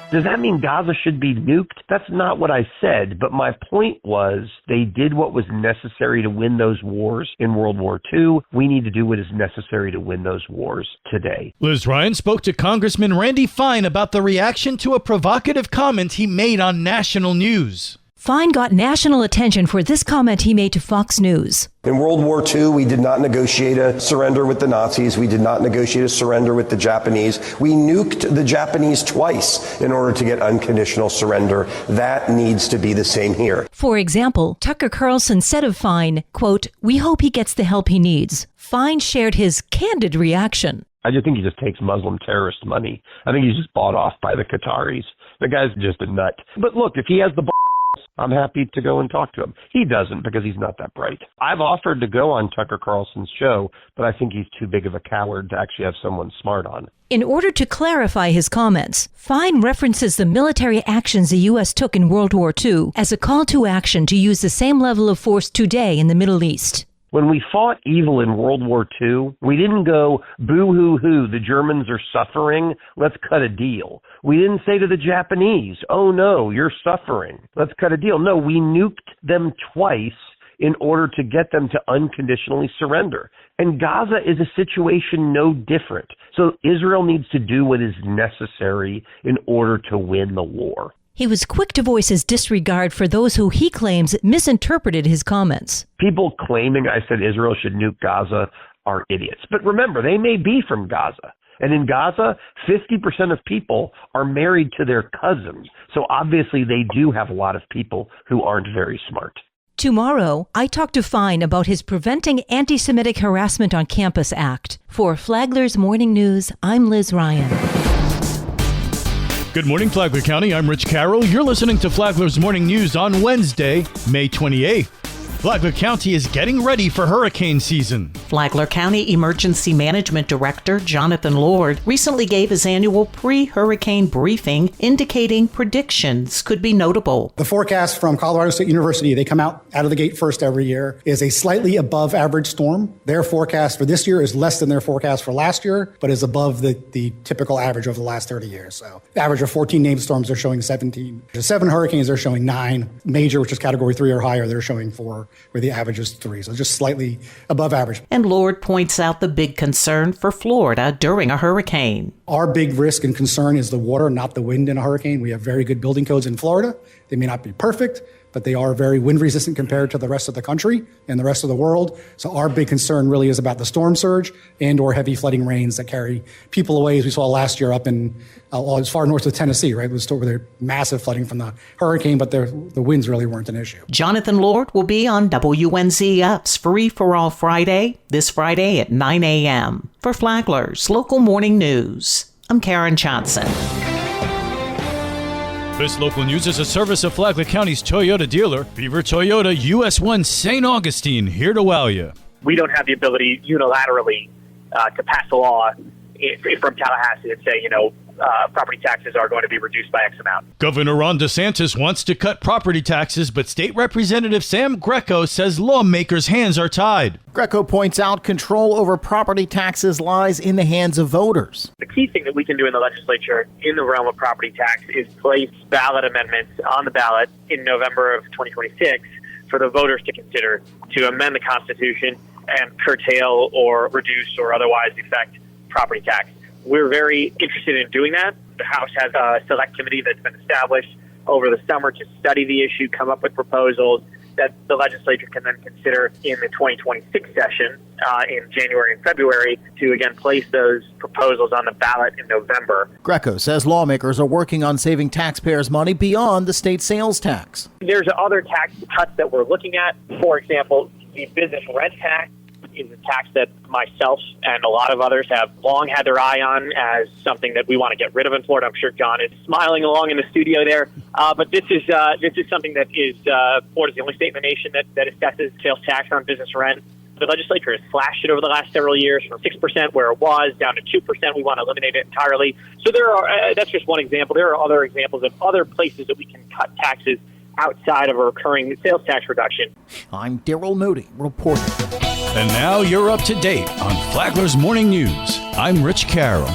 Does that mean Gaza should be nuked? That's not what I said, but my point was they did what was necessary to win those wars in World War II. We need to do what is necessary to win those wars today. Liz Ryan spoke to Congressman Randy Fine about the reaction to a provocative comment he made on national news. Fine got national attention for this comment he made to Fox News. In World War II, we did not negotiate a surrender with the Nazis. We did not negotiate a surrender with the Japanese. We nuked the Japanese twice in order to get unconditional surrender. That needs to be the same here. For example, Tucker Carlson said of Fine, quote, "We hope he gets the help he needs." Fine shared his candid reaction. I just think he just takes Muslim terrorist money. I think he's just bought off by the Qataris. The guy's just a nut. But look, if he has the I'm happy to go and talk to him. He doesn't because he's not that bright. I've offered to go on Tucker Carlson's show, but I think he's too big of a coward to actually have someone smart on. In order to clarify his comments, Fine references the military actions the U.S. took in World War II as a call to action to use the same level of force today in the Middle East. When we fought evil in World War II, we didn't go, boo-hoo-hoo, the Germans are suffering, let's cut a deal. We didn't say to the Japanese, oh no, you're suffering, let's cut a deal. No, we nuked them twice in order to get them to unconditionally surrender. And Gaza is a situation no different. So Israel needs to do what is necessary in order to win the war. He was quick to voice his disregard for those who he claims misinterpreted his comments. People claiming I said Israel should nuke Gaza are idiots. But remember, they may be from Gaza. And in Gaza, 50% of people are married to their cousins. So obviously they do have a lot of people who aren't very smart. Tomorrow, I talk to Fine about his Preventing Anti-Semitic Harassment on Campus Act. For Flagler's Morning News, I'm Liz Ryan. Good morning, Flagler County. I'm Rich Carroll. You're listening to Flagler's Morning News on Wednesday, May 28th. Flagler County is getting ready for hurricane season. Flagler County Emergency Management Director Jonathan Lord recently gave his annual pre-hurricane briefing indicating predictions could be notable. The forecast from Colorado State University, they come out of the gate first every year, is a slightly above average storm. Their forecast for this year is less than their forecast for last year, but is above the typical average over the last 30 years. So the average of 14 named storms, they're showing 17. There's 7 hurricanes, they're showing 9. Major, which is category 3 or higher, they're showing 4, where the average is 3. So just slightly above average. And Lord points out the big concern for Florida during a hurricane. Our big risk and concern is the water, not the wind in a hurricane. We have very good building codes in Florida. They may not be perfect, but they are very wind resistant compared to the rest of the country and the rest of the world. So our big concern really is about the storm surge and or heavy flooding rains that carry people away, as we saw last year up in as far north of Tennessee, right? It was still where massive flooding from the hurricane, but the winds really weren't an issue. Jonathan Lord will be on WNZF's Free for All Friday, this Friday at 9 a.m. For Flagler's Local Morning News, I'm Karen Johnson. This local news is a service of Flagler County's Toyota dealer, Beaver Toyota, US 1 St. Augustine, here to wow you. We don't have the ability unilaterally to pass a law from Tallahassee and say, property taxes are going to be reduced by X amount. Governor Ron DeSantis wants to cut property taxes, but State Representative Sam Greco says lawmakers' hands are tied. Greco points out control over property taxes lies in the hands of voters. The key thing that we can do in the legislature in the realm of property tax is place ballot amendments on the ballot in November of 2026 for the voters to consider to amend the Constitution and curtail or reduce or otherwise affect property tax. We're very interested in doing that. The House has a select committee that's been established over the summer to study the issue, come up with proposals that the legislature can then consider in the 2026 session in January and February to, again, place those proposals on the ballot in November. Greco says lawmakers are working on saving taxpayers' money beyond the state sales tax. There's other tax cuts that we're looking at. For example, the business rent tax is a tax that myself and a lot of others have long had their eye on as something that we want to get rid of in Florida. I'm sure John is smiling along in the studio there. But this is something that is Florida's the only state in the nation that assesses sales tax on business rent. The legislature has slashed it over the last several years from 6% where it was down to 2%. We want to eliminate it entirely. So that's just one example. There are other examples of other places that we can cut taxes outside of a recurring sales tax reduction. I'm Daryl Moody reporting. And now you're up to date on Flagler's Morning News. I'm Rich Carroll.